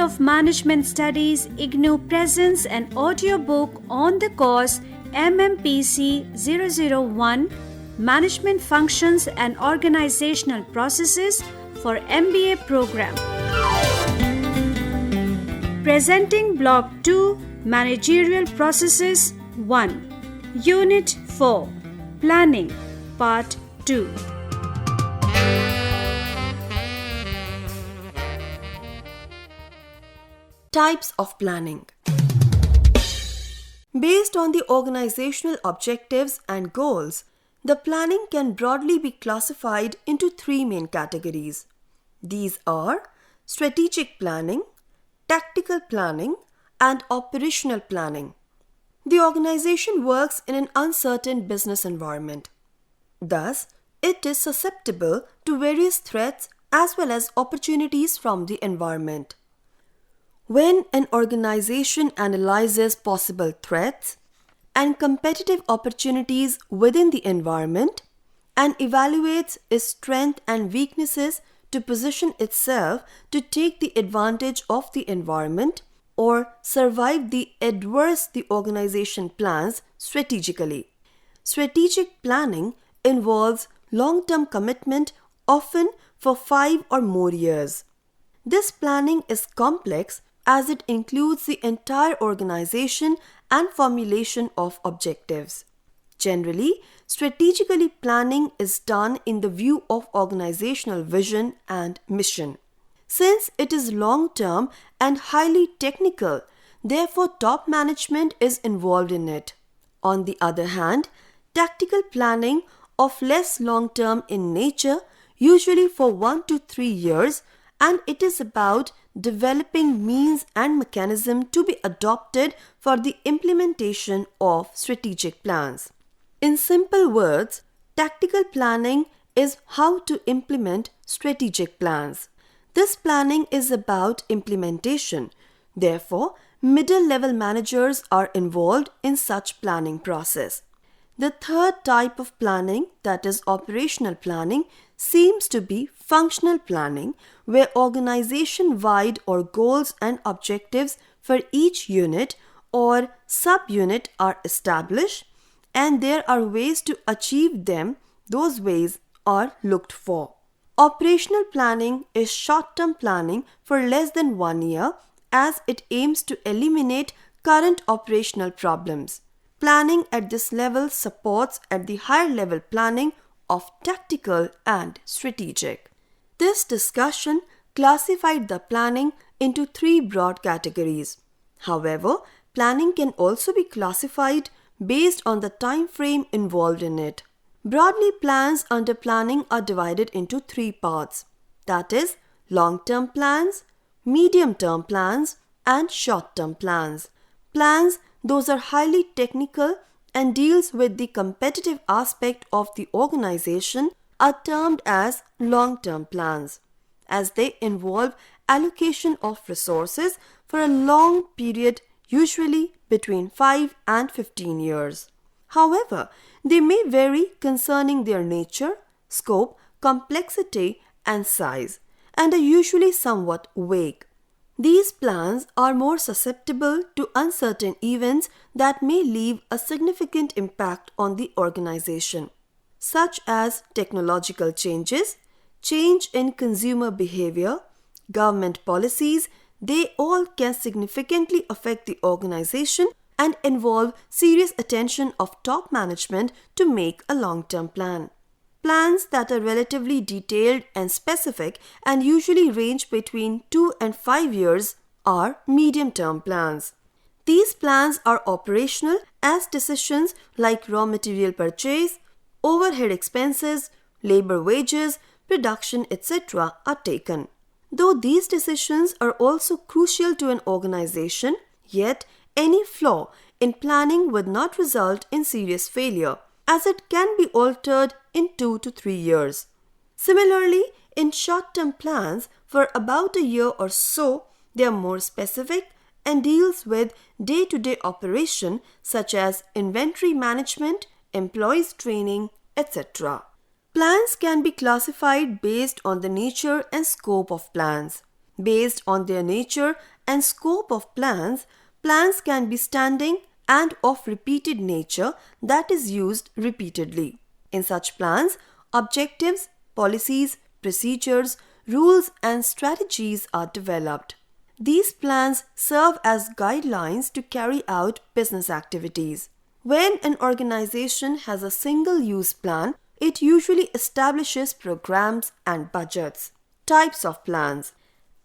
of Management Studies, IGNOU presents an audiobook on the course MMPC-001 Management Functions and Organizational Processes for MBA program. Presenting Block 2 Managerial Processes 1 Unit-4 Planning Part-2. Types of planning. Based on the organizational objectives and goals, the planning can broadly be classified into three main categories. These are strategic planning, tactical planning, and operational planning. The organization works in an uncertain business environment. Thus, it is susceptible to various threats as well as opportunities from the environment. When an organization analyzes possible threats and competitive opportunities within the environment and evaluates its strengths and weaknesses to position itself to take the advantage of the environment or survive the adverse the organization plans strategically. Strategic planning involves long-term commitment, often for 5 or more years. This planning is complex as it includes the entire organization and formulation of objectives. Generally, strategically planning is done in the view of organizational vision and mission. Since it is long-term and highly technical, therefore top management is involved in it. On the other hand, tactical planning of less long-term in nature, usually for 1 to 3 years, and it is about developing means and mechanism to be adopted for the implementation of strategic plans. In simple words, tactical planning is how to implement strategic plans. This planning is about implementation. Therefore, middle-level managers are involved in such planning process. The third type of planning, that is operational planning, seems to be functional planning, where organization-wide or goals and objectives for each unit or sub-unit are established and there are ways to achieve them. Those ways are looked for. Operational planning is short-term planning for less than 1 year as it aims to eliminate current operational problems. Planning at this level supports at the higher level planning of tactical and strategic. This discussion classified the planning into 3 broad categories. However, planning can also be classified based on the time frame involved in it. Broadly, plans under planning are divided into 3 parts, that is, long-term plans, medium-term plans, and short-term plans. Plans, those are highly technical and deals with the competitive aspect of the organization, are termed as long-term plans, as they involve allocation of resources for a long period, usually between 5 and 15 years. However, they may vary concerning their nature, scope, complexity, and size, and are usually somewhat vague. These plans are more susceptible to uncertain events that may leave a significant impact on the organization, such as technological changes, change in consumer behavior, government policies. They all can significantly affect the organization and involve serious attention of top management to make a long-term plan. Plans that are relatively detailed and specific and usually range between 2 and 5 years are medium-term plans. These plans are operational as decisions like raw material purchase, overhead expenses, labor wages, production, etc. are taken. Though these decisions are also crucial to an organization, yet any flaw in planning would not result in serious failure, as it can be altered in 2 to 3 years. Similarly, in short-term plans for about a year or so, they are more specific and deals with day-to-day operation such as inventory management, employees training, etc. Plans can be classified based on the nature and scope of plans. Based on their nature and scope of plans, plans can be standing and of repeated nature that is used repeatedly. In such plans, objectives, policies, procedures, rules and strategies are developed. These plans serve as guidelines to carry out business activities. When an organization has a single-use plan, it usually establishes programs and budgets. Types of plans.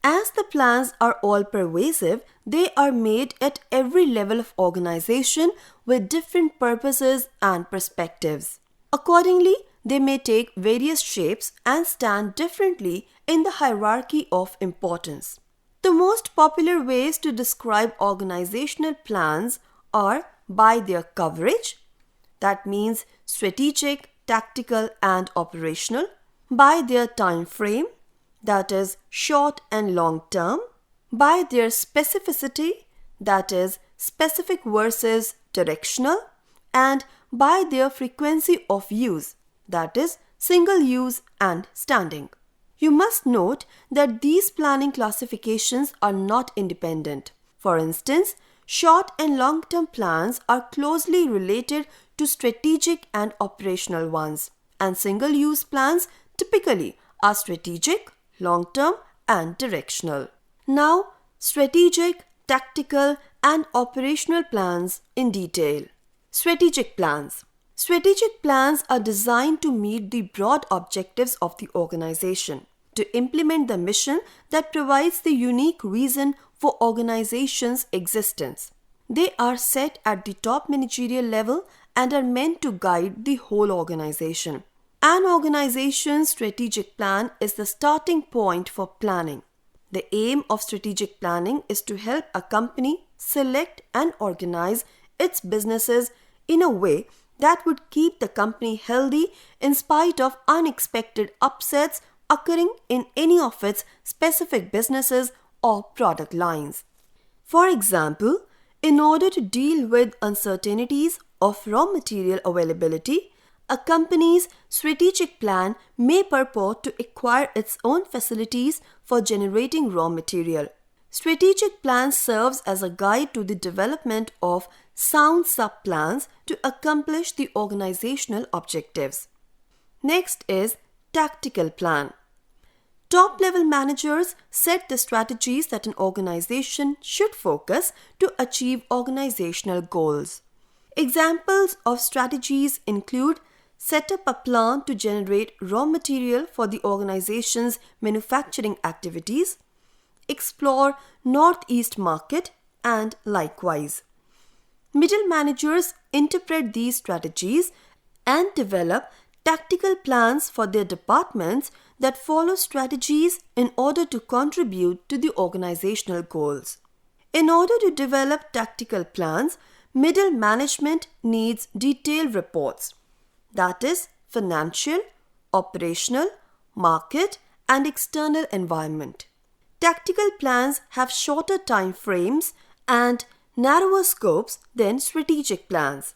As the plans are all-pervasive, they are made at every level of organization with different purposes and perspectives. Accordingly, they may take various shapes and stand differently in the hierarchy of importance. The most popular ways to describe organizational plans are by their coverage, that means strategic, tactical and operational, by their time frame, that is short and long term, by their specificity, that is specific versus directional, and by their frequency of use, that is single use and standing. You must note that these planning classifications are not independent. For instance, short and long-term plans are closely related to strategic and operational ones, and single-use plans typically are strategic, long-term and directional. Now, strategic, tactical and operational plans in detail. Strategic plans. Strategic plans are designed to meet the broad objectives of the organization, to implement the mission that provides the unique reason for organization's existence. They are set at the top managerial level and are meant to guide the whole organization. An organization's strategic plan is the starting point for planning. The aim of strategic planning is to help a company select and organize its businesses in a way that would keep the company healthy in spite of unexpected upsets occurring in any of its specific businesses or product lines. For example, in order to deal with uncertainties of raw material availability, a company's strategic plan may purport to acquire its own facilities for generating raw material. Strategic plan serves as a guide to the development of sound sub-plans to accomplish the organizational objectives. Next is tactical plan. Top-level managers set the strategies that an organization should focus to achieve organizational goals. Examples of strategies include set up a plan to generate raw material for the organization's manufacturing activities, explore Northeast market, and likewise. Middle managers interpret these strategies and develop tactical plans for their departments that follow strategies in order to contribute to the organizational goals. In order to develop tactical plans, middle management needs detailed reports, that is, financial, operational, market, and external environment. Tactical plans have shorter time frames and narrower scopes than strategic plans.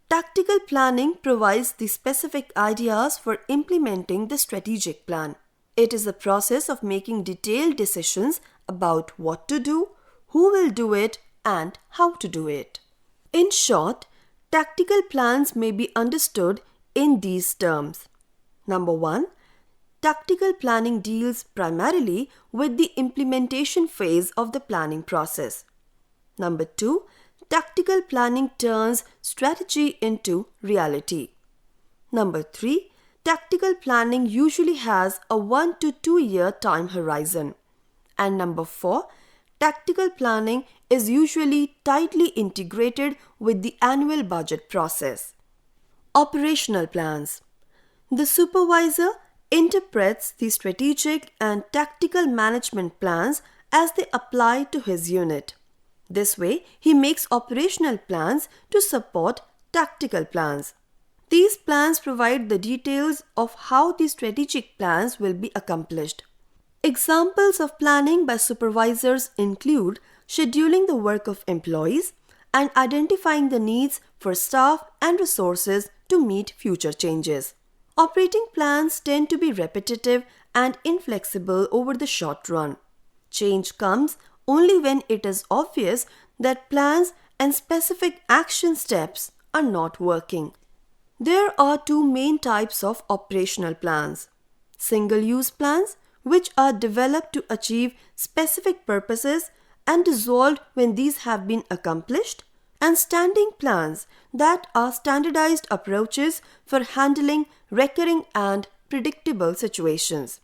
Tactical planning provides the specific ideas for implementing the strategic plan. It is the process of making detailed decisions about what to do, who will do it, and how to do it. In short, tactical plans may be understood in these terms. Number 1. Tactical planning deals primarily with the implementation phase of the planning process. Number 2. Tactical planning turns strategy into reality. Number 3. Tactical planning usually has a 1 to 2 year time horizon. And number 4. Tactical planning is usually tightly integrated with the annual budget process. Operational plans. The supervisor interprets the strategic and tactical management plans as they apply to his unit. This way, he makes operational plans to support tactical plans. These plans provide the details of how the strategic plans will be accomplished. Examples of planning by supervisors include scheduling the work of employees and identifying the needs for staff and resources to meet future changes. Operating plans tend to be repetitive and inflexible over the short run. Change comes only when it is obvious that plans and specific action steps are not working. There are two main types of operational plans: single-use plans, which are developed to achieve specific purposes and dissolved when these have been accomplished, and standing plans that are standardized approaches for handling recurring and predictable situations.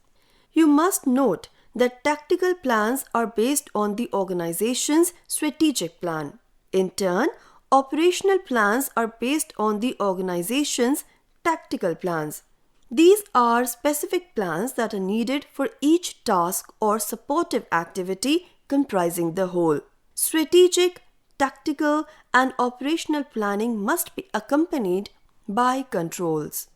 You must note that tactical plans are based on the organization's strategic plan. In turn, operational plans are based on the organization's tactical plans. These are specific plans that are needed for each task or supportive activity comprising the whole. Strategic, tactical, and operational planning must be accompanied by controls.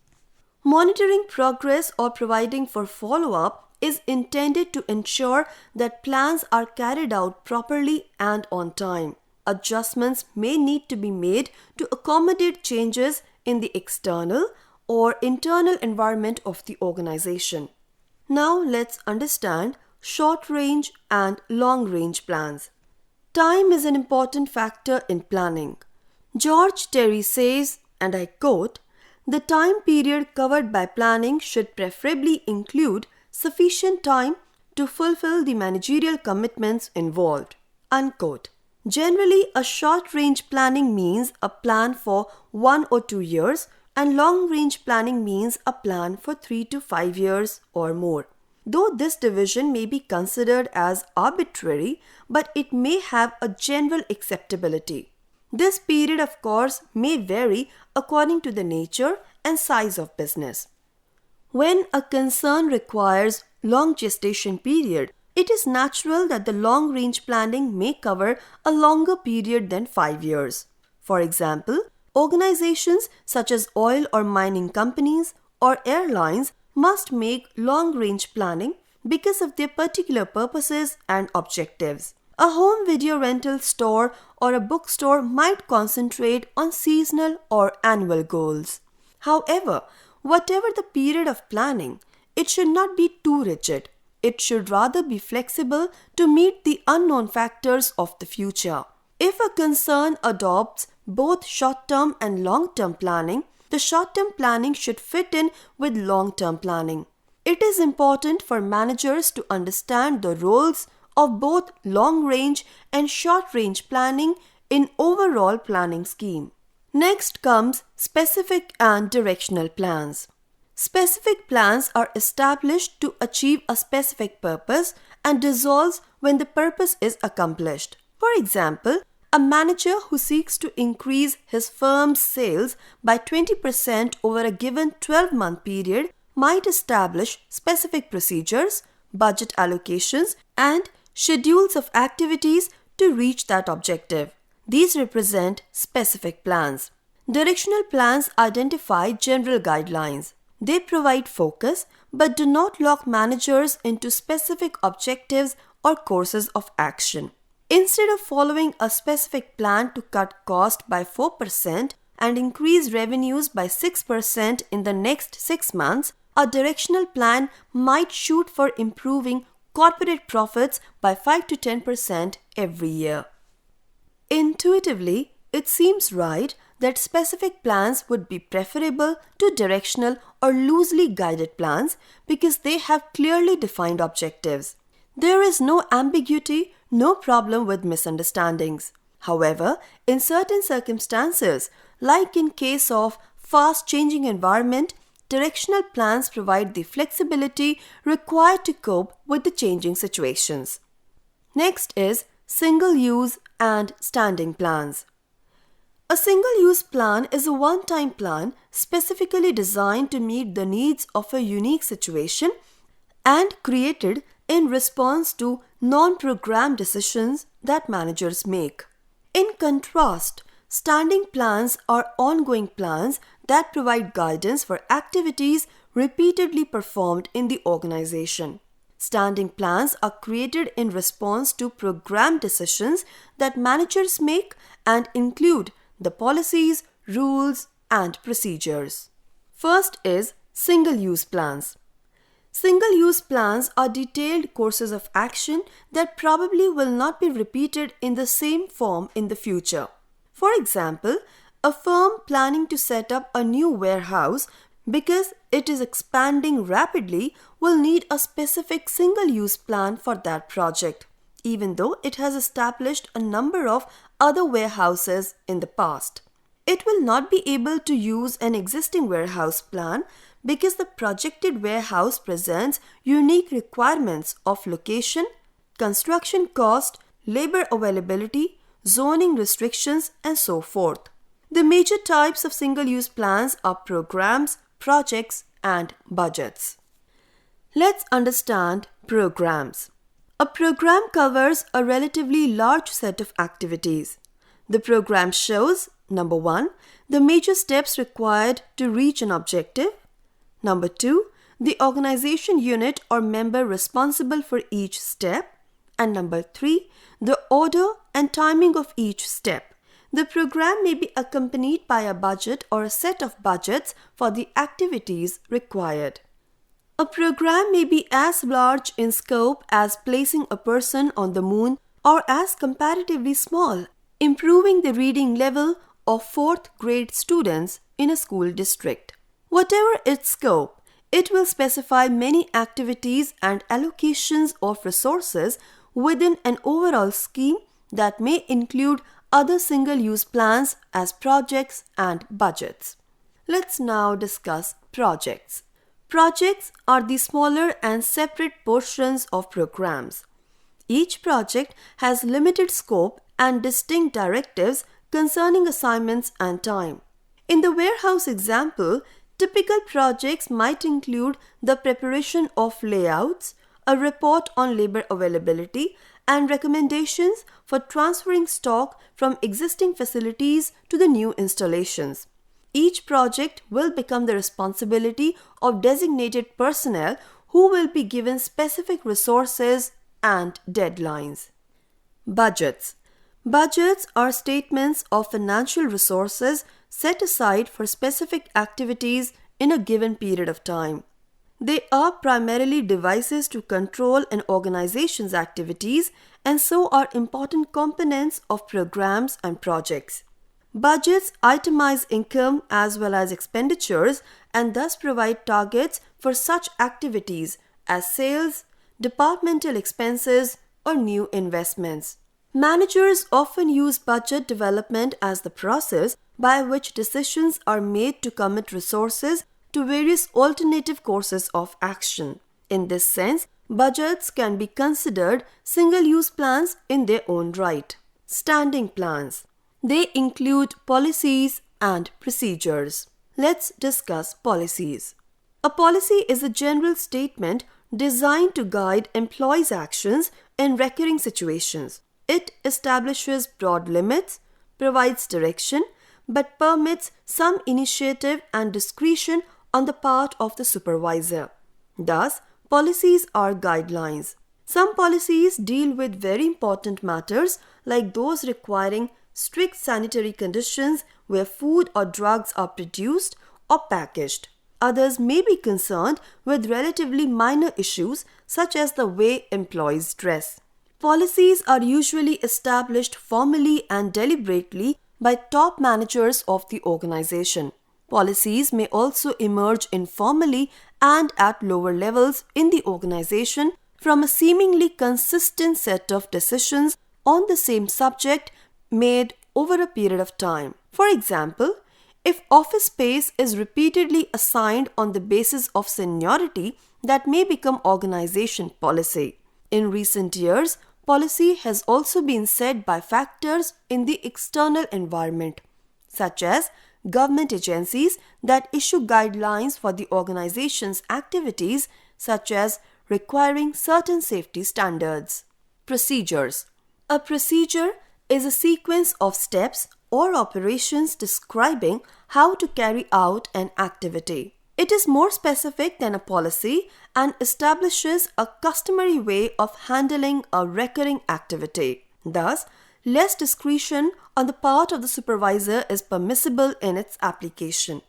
Monitoring progress or providing for follow-up is intended to ensure that plans are carried out properly and on time. Adjustments may need to be made to accommodate changes in the external or internal environment of the organization. Now let's understand short-range and long-range plans. Time is an important factor in planning. George Terry says, and I quote, "The time period covered by planning should preferably include sufficient time to fulfill the managerial commitments involved." Unquote. Generally, a short-range planning means a plan for 1 or 2 years, and long-range planning means a plan for 3 to 5 years or more. Though this division may be considered as arbitrary, but it may have a general acceptability. This period, of course, may vary according to the nature and size of business. When a concern requires long gestation period, it is natural that the long-range planning may cover a longer period than 5 years. For example, organizations such as oil or mining companies or airlines must make long-range planning because of their particular purposes and objectives. A home video rental store or a bookstore might concentrate on seasonal or annual goals. However, whatever the period of planning, it should not be too rigid. It should rather be flexible to meet the unknown factors of the future. If a concern adopts both short-term and long-term planning, the short-term planning should fit in with long-term planning. It is important for managers to understand the roles of both long-range and short-range planning in overall planning scheme. Next comes specific and directional plans. Specific plans are established to achieve a specific purpose and dissolves when the purpose is accomplished. For example, a manager who seeks to increase his firm's sales by 20% over a given 12-month period might establish specific procedures, budget allocations, and schedules of activities to reach that objective. These represent specific plans. Directional plans identify general guidelines. They provide focus but do not lock managers into specific objectives or courses of action. Instead of following a specific plan to cut cost by 4% and increase revenues by 6% in the next 6 months, a directional plan might shoot for improving corporate profits by 5 to 10% every year. Intuitively, it seems right that specific plans would be preferable to directional or loosely guided plans because they have clearly defined objectives. There is no ambiguity, no problem with misunderstandings. However, in certain circumstances, like in case of fast-changing environment, directional plans provide the flexibility required to cope with the changing situations. Next is single-use and standing plans. A single-use plan is a one-time plan specifically designed to meet the needs of a unique situation and created in response to non-programmed decisions that managers make. In contrast, standing plans are ongoing plans that provide guidance for activities repeatedly performed in the organization. Standing plans are created in response to programmed decisions that managers make and include the policies, rules, and procedures. First is single-use plans. Single-use plans are detailed courses of action that probably will not be repeated in the same form in the future. For example, a firm planning to set up a new warehouse because it is expanding rapidly will need a specific single-use plan for that project, even though it has established a number of other warehouses in the past. It will not be able to use an existing warehouse plan because the projected warehouse presents unique requirements of location, construction cost, labor availability, zoning restrictions, and so forth. The major types of single-use plans are programs, projects, and budgets. Let's understand programs. A program covers a relatively large set of activities. The program shows, number 1, the major steps required to reach an objective. Number 2, the organization unit or member responsible for each step. And number 3, the order and timing of each step. The program may be accompanied by a budget or a set of budgets for the activities required. A program may be as large in scope as placing a person on the moon or as comparatively small, improving the reading level of 4th grade students in a school district. Whatever its scope, it will specify many activities and allocations of resources within an overall scheme that may include other single-use plans as projects and budgets. Let's now discuss projects. Projects are the smaller and separate portions of programs. Each project has limited scope and distinct directives concerning assignments and time. In the warehouse example, typical projects might include the preparation of layouts, a report on labor availability, and recommendations for transferring stock from existing facilities to the new installations. Each project will become the responsibility of designated personnel who will be given specific resources and deadlines. Budgets. Budgets are statements of financial resources set aside for specific activities in a given period of time. They are primarily devices to control an organization's activities and so are important components of programs and projects. Budgets itemize income as well as expenditures and thus provide targets for such activities as sales, departmental expenses, or new investments. Managers often use budget development as the process by which decisions are made to commit resources to various alternative courses of action. In this sense, budgets can be considered single-use plans in their own right. Standing plans. They include policies and procedures. Let's discuss policies. A policy is a general statement designed to guide employees' actions in recurring situations. It establishes broad limits, provides direction, but permits some initiative and discretion on the part of the supervisor. Thus, policies are guidelines. Some policies deal with very important matters like those requiring strict sanitary conditions where food or drugs are produced or packaged. Others may be concerned with relatively minor issues such as the way employees dress. Policies are usually established formally and deliberately by top managers of the organization. Policies may also emerge informally and at lower levels in the organization from a seemingly consistent set of decisions on the same subject made over a period of time. For example, if office space is repeatedly assigned on the basis of seniority, that may become organization policy. In recent years, policy has also been set by factors in the external environment, such as government agencies that issue guidelines for the organization's activities, such as requiring certain safety standards. Procedures. A procedure is a sequence of steps or operations describing how to carry out an activity. It is more specific than a policy and establishes a customary way of handling a recurring activity. Thus, less discretion on the part of the supervisor is permissible in its application.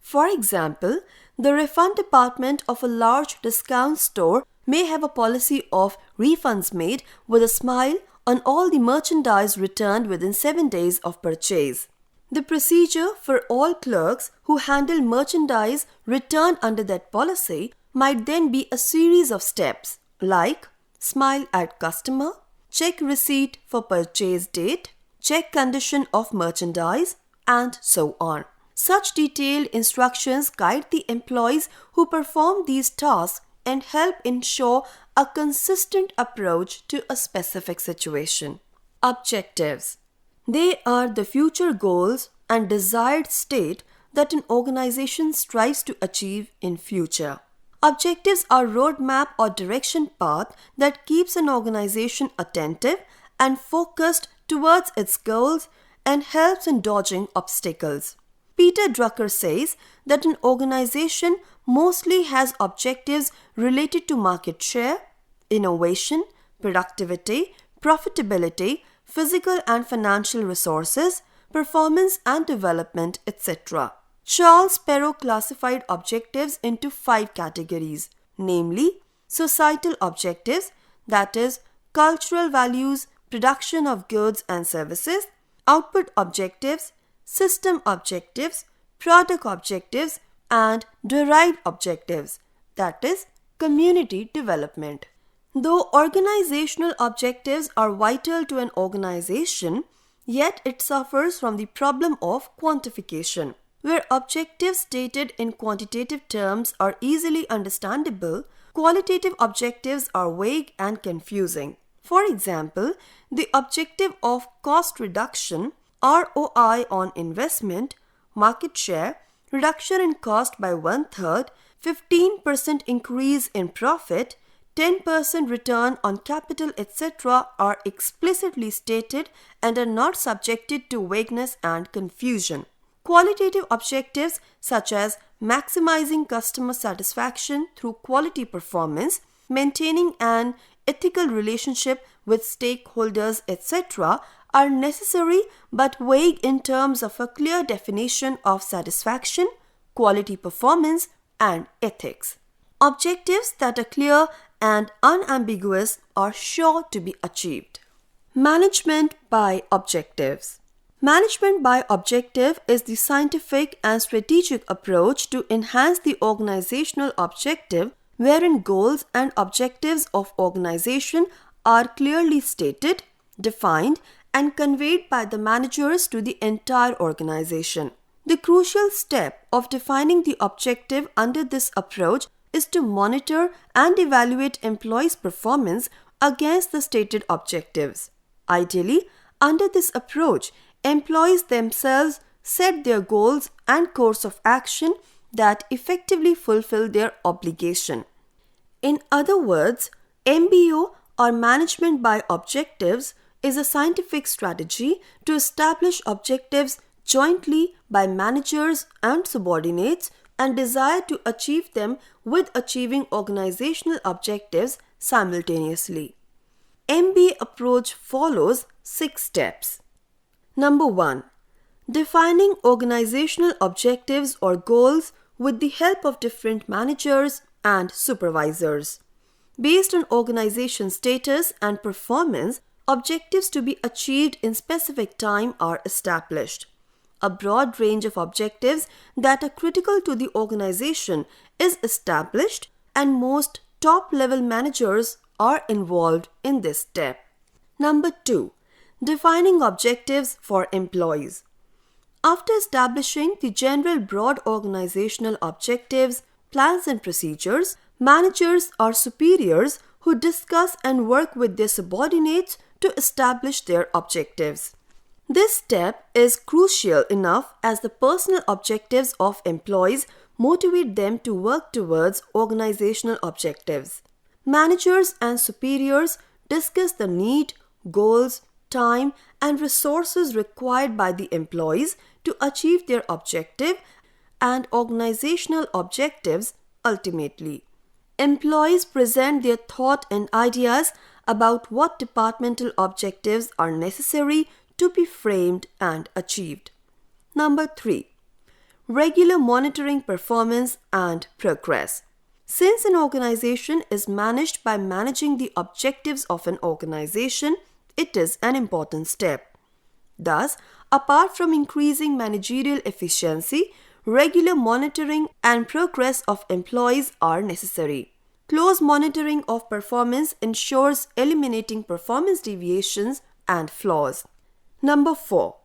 For example, the refund department of a large discount store may have a policy of refunds made with a smile on all the merchandise returned within 7 days of purchase. The procedure for all clerks who handle merchandise returned under that policy might then be a series of steps like smile at customer, check receipt for purchase date, check condition of merchandise, and so on. Such detailed instructions guide the employees who perform these tasks and help ensure a consistent approach to a specific situation. Objectives. They are the future goals and desired state that an organization strives to achieve in future. Objectives are roadmap or direction path that keeps an organization attentive and focused towards its goals and helps in dodging obstacles. Peter Drucker says that an organization mostly has objectives related to market share, innovation, productivity, profitability, physical and financial resources, performance and development, etc. Charles Perrow classified objectives into 5 categories, namely societal objectives, that is, cultural values, production of goods and services, output objectives, system objectives, product objectives, and derived objectives, that is, community development. Though organizational objectives are vital to an organization, yet it suffers from the problem of quantification. Where objectives stated in quantitative terms are easily understandable, qualitative objectives are vague and confusing. For example, the objective of cost reduction, ROI on investment, market share, reduction in cost by 1/3, 15% increase in profit, 10% return on capital, etc. are explicitly stated and are not subjected to vagueness and confusion. Qualitative objectives such as maximizing customer satisfaction through quality performance, maintaining an ethical relationship with stakeholders, etc. are necessary but vague in terms of a clear definition of satisfaction, quality performance, and ethics. Objectives that are clear and unambiguous are sure to be achieved. Management by objectives. Management by objective is the scientific and strategic approach to enhance the organizational objective wherein goals and objectives of organization are clearly stated, defined, and conveyed by the managers to the entire organization. The crucial step of defining the objective under this approach is to monitor and evaluate employees' performance against the stated objectives. Ideally, under this approach, employees themselves set their goals and course of action that effectively fulfill their obligation. In other words, MBO or management by objectives is a scientific strategy to establish objectives jointly by managers and subordinates and desire to achieve them with achieving organizational objectives simultaneously. MBA approach follows 6 steps. Number 1. Defining organizational objectives or goals with the help of different managers and supervisors. Based on organization status and performance, objectives to be achieved in specific time are established. A broad range of objectives that are critical to the organization is established, and most top-level managers are involved in this step. Number 2. Defining objectives for employees. After establishing the general broad organizational objectives, plans and procedures, managers or superiors who discuss and work with their subordinates to establish their objectives. This step is crucial enough as the personal objectives of employees motivate them to work towards organizational objectives. Managers and superiors discuss the need, goals, time, and resources required by the employees to achieve their objective and organizational objectives ultimately. Employees present their thought and ideas about what departmental objectives are necessary to be framed and achieved. Number 3. regular monitoring performance and progress. Since an organization is managed by managing the objectives of an organization, it is an important step. Thus, apart from increasing managerial efficiency, regular monitoring and progress of employees are necessary. Close monitoring of performance ensures eliminating performance deviations and flaws. Number 4.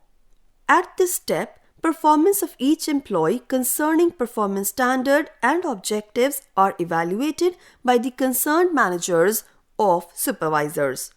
At this step, performance of each employee concerning performance standard and objectives are evaluated by the concerned managers of supervisors.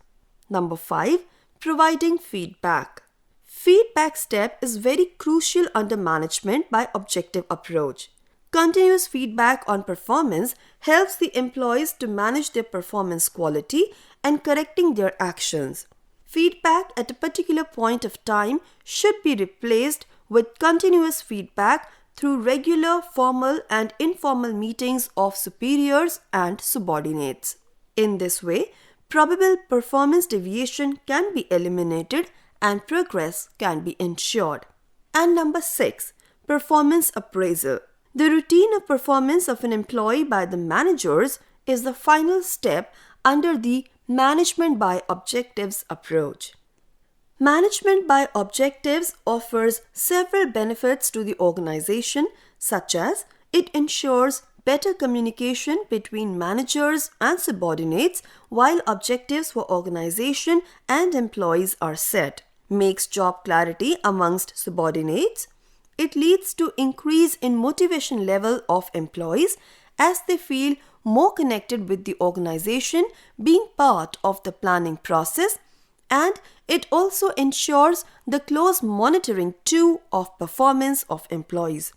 Number 5. Providing feedback. Feedback step is very crucial under management by objective approach. Continuous feedback on performance helps the employees to manage their performance quality and correcting their actions. Feedback at a particular point of time should be replaced with continuous feedback through regular formal and informal meetings of superiors and subordinates. In this way, probable performance deviation can be eliminated and progress can be ensured. And number 6, performance appraisal. The routine of performance of an employee by the managers is the final step under the management by objectives approach. Management by objectives offers several benefits to the organization, such as it ensures better communication between managers and subordinates while objectives for organization and employees are set, makes job clarity amongst subordinates. It leads to increase in motivation level of employees as they feel more connected with the organization being part of the planning process, and it also ensures the close monitoring too of performance of employees.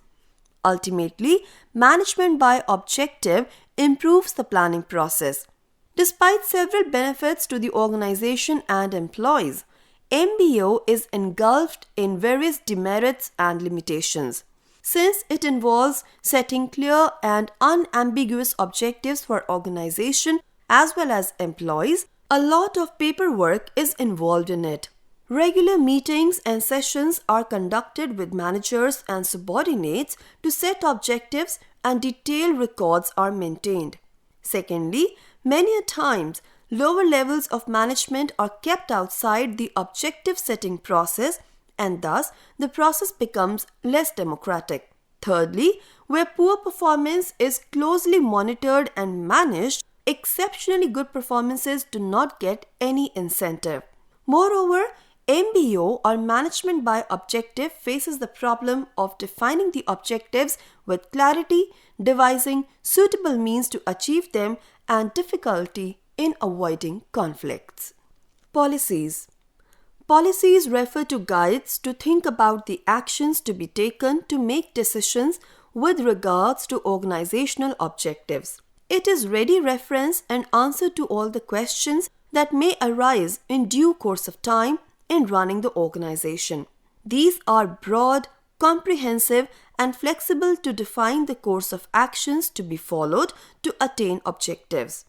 Ultimately, management by objective improves the planning process. Despite several benefits to the organization and employees, MBO is engulfed in various demerits and limitations. Since it involves setting clear and unambiguous objectives for organization as well as employees, a lot of paperwork is involved in it. Regular meetings and sessions are conducted with managers and subordinates to set objectives, and detailed records are maintained. Secondly, many a times, lower levels of management are kept outside the objective setting process, and thus the process becomes less democratic. Thirdly, where poor performance is closely monitored and managed, exceptionally good performances do not get any incentive. Moreover, MBO or management by objective faces the problem of defining the objectives with clarity, devising suitable means to achieve them, and difficulty in avoiding conflicts. Policies. Policies refer to guides to think about the actions to be taken to make decisions with regards to organizational objectives. It is ready reference and answer to all the questions that may arise in due course of time in running the organization. These are broad, comprehensive, and flexible to define the course of actions to be followed to attain objectives.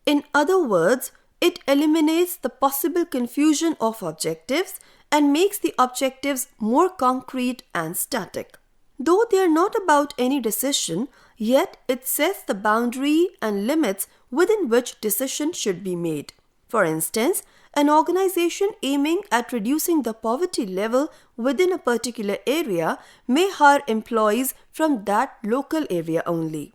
In other words, it eliminates the possible confusion of objectives and makes the objectives more concrete and static. Though they are not about any decision, yet it sets the boundary and limits within which decision should be made. For instance, an organization aiming at reducing the poverty level within a particular area may hire employees from that local area only.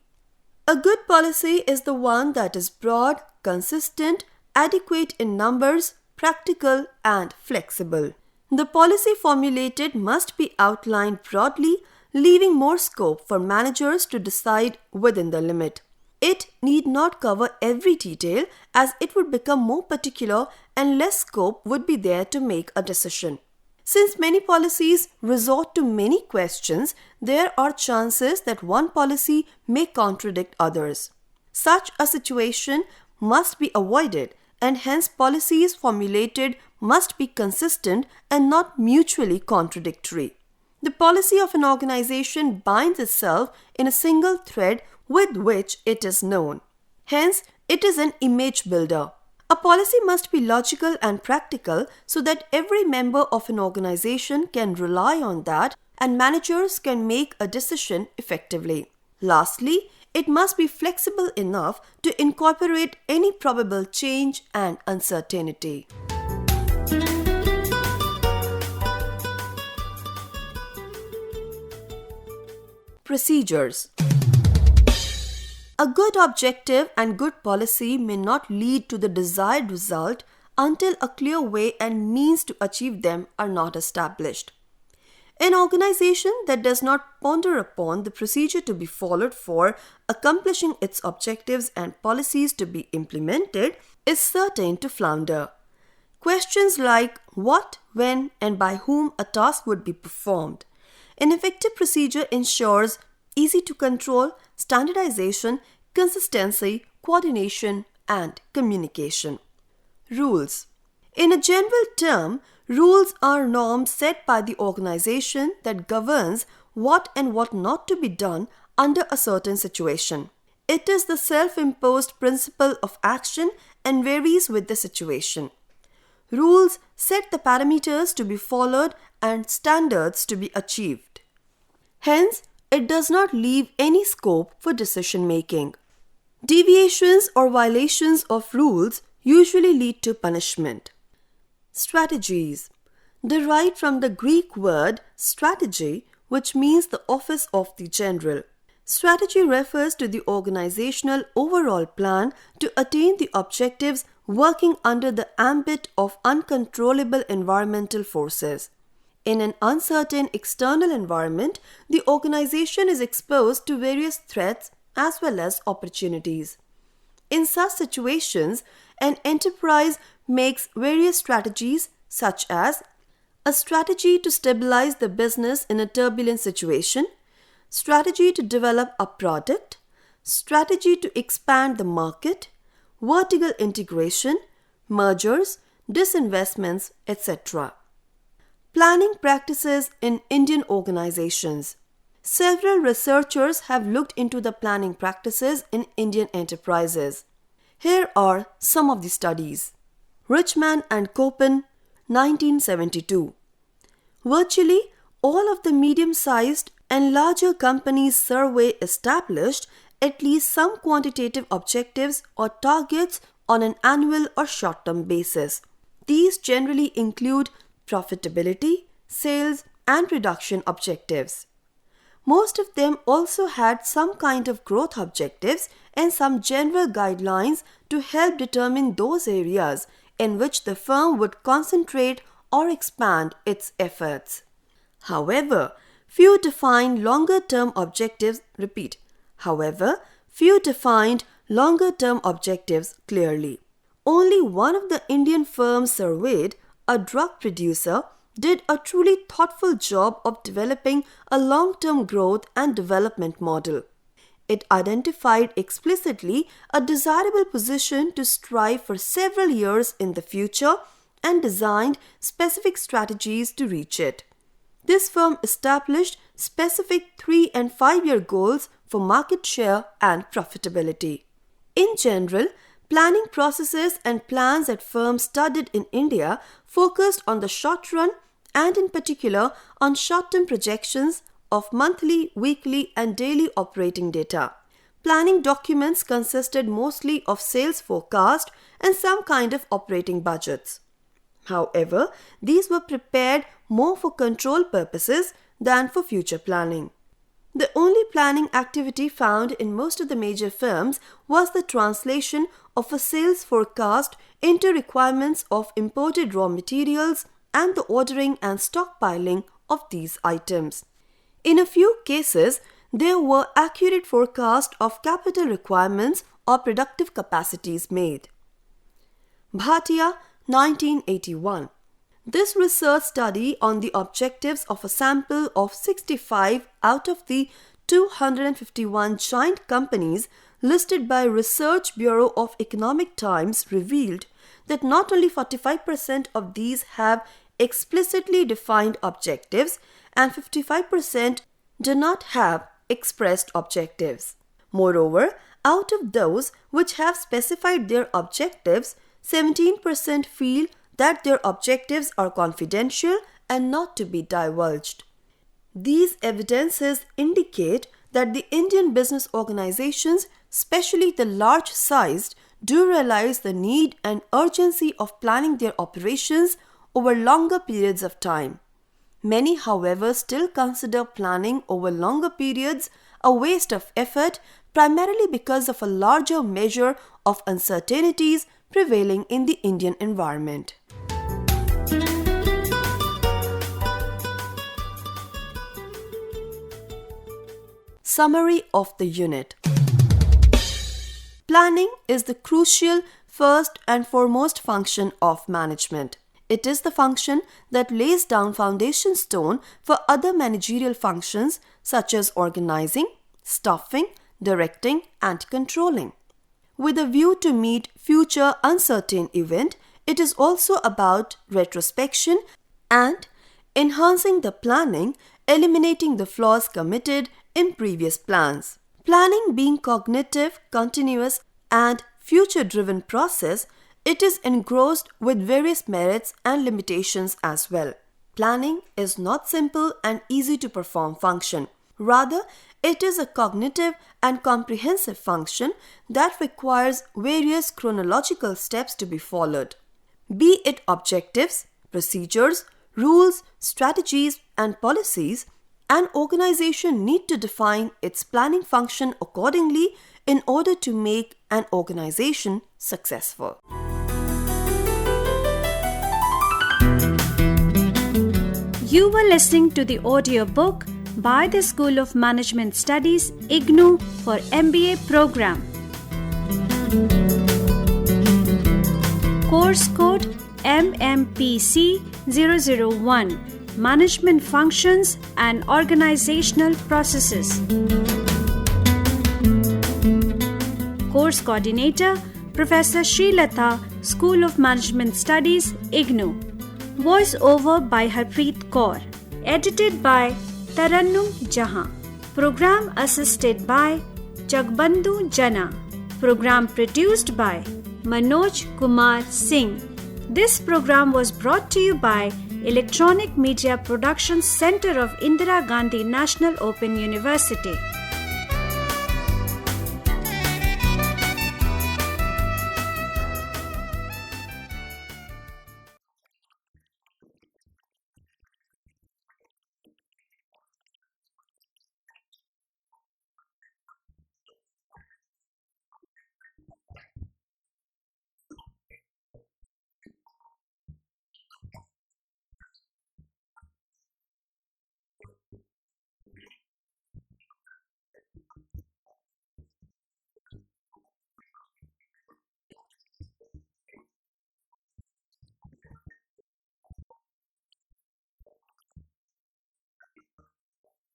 A good policy is the one that is broad, consistent, adequate in numbers, practical, and flexible. The policy formulated must be outlined broadly, leaving more scope for managers to decide within the limit. It need not cover every detail, as it would become more particular and less scope would be there to make a decision. Since many policies resort to many questions, there are chances that one policy may contradict others. Such a situation must be avoided, and hence policies formulated must be consistent and not mutually contradictory. The policy of an organization binds itself in a single thread with which it is known. Hence, it is an image builder. A policy must be logical and practical so that every member of an organization can rely on that and managers can make a decision effectively. Lastly, it must be flexible enough to incorporate any probable change and uncertainty. Procedures. A good objective and good policy may not lead to the desired result until a clear way and means to achieve them are not established. An organization that does not ponder upon the procedure to be followed for accomplishing its objectives and policies to be implemented is certain to flounder. Questions like what, when, and by whom a task would be performed. An effective procedure ensures easy to control, standardization, consistency, coordination, and communication. Rules. In a general term, rules are norms set by the organization that governs what and what not to be done under a certain situation. It is the self-imposed principle of action and varies with the situation. Rules set the parameters to be followed and standards to be achieved. Hence, it does not leave any scope for decision making. Deviations or violations of rules usually lead to punishment. Strategies. Derived from the Greek word strategy, which means the office of the general. Strategy refers to the organizational overall plan to attain the objectives working under the ambit of uncontrollable environmental forces. In an uncertain external environment, the organization is exposed to various threats as well as opportunities. In such situations, an enterprise makes various strategies such as a strategy to stabilize the business in a turbulent situation, strategy to develop a product, strategy to expand the market, vertical integration, mergers, disinvestments, etc. Planning practices in Indian organizations. Several researchers have looked into the planning practices in Indian enterprises. Here are some of the studies. Richman and Copen, 1972. Virtually all of the medium-sized and larger companies surveyed established at least some quantitative objectives or targets on an annual or short-term basis. These generally include profitability, sales, and reduction objectives. Most of them also had some kind of growth objectives and some general guidelines to help determine those areas in which the firm would concentrate or expand its efforts. However, few defined longer-term objectives clearly. Only one of the Indian firms surveyed, a drug producer, did a truly thoughtful job of developing a long-term growth and development model. It identified explicitly a desirable position to strive for several years in the future and designed specific strategies to reach it. This firm established specific 3- and 5-year goals for market share and profitability. In general, planning processes and plans at firms studied in India focused on the short run and in particular on short-term projections of monthly, weekly, and daily operating data. Planning documents consisted mostly of sales forecast and some kind of operating budgets. However, these were prepared more for control purposes than for future planning. The only planning activity found in most of the major firms was the translation of a sales forecast into requirements of imported raw materials and the ordering and stockpiling of these items. In a few cases, there were accurate forecasts of capital requirements or productive capacities made. Bhatia, 1981. This research study on the objectives of a sample of 65 out of the 251 giant companies listed by Research Bureau of Economic Times revealed that not only 45% of these have explicitly defined objectives and 55% do not have expressed objectives. Moreover, out of those which have specified their objectives, 17% feel that their objectives are confidential and not to be divulged. These evidences indicate that the Indian business organizations, especially the large-sized, do realize the need and urgency of planning their operations over longer periods of time. Many, however, still consider planning over longer periods a waste of effort, primarily because of a larger measure of uncertainties prevailing in the Indian environment. Summary of the unit. Planning is the crucial first and foremost function of management. It is the function that lays down foundation stone for other managerial functions such as organizing, staffing, directing, and controlling. With a view to meet future uncertain event, it is also about retrospection and enhancing the planning, eliminating the flaws committed in previous plans. Planning being cognitive, continuous, and future-driven process, it is engrossed with various merits and limitations as well. Planning is not simple and easy to perform function. Rather, it is a cognitive and comprehensive function that requires various chronological steps to be followed. Be it objectives, procedures, rules, strategies, and policies, an organization needs to define its planning function accordingly in order to make an organization successful. You were listening to the audiobook by the School of Management Studies, IGNOU, for MBA program. Course code MMPC-001, Management Functions and Organizational Processes. Course Coordinator, Professor Srilata, School of Management Studies, IGNOU. Voice over by Harpreet Kaur. Edited by Tarannum Jahan. Program assisted by Jagbandhu Jana. Program produced by Manoj Kumar Singh. This program was brought to you by Electronic Media Production Center of Indira Gandhi National Open University.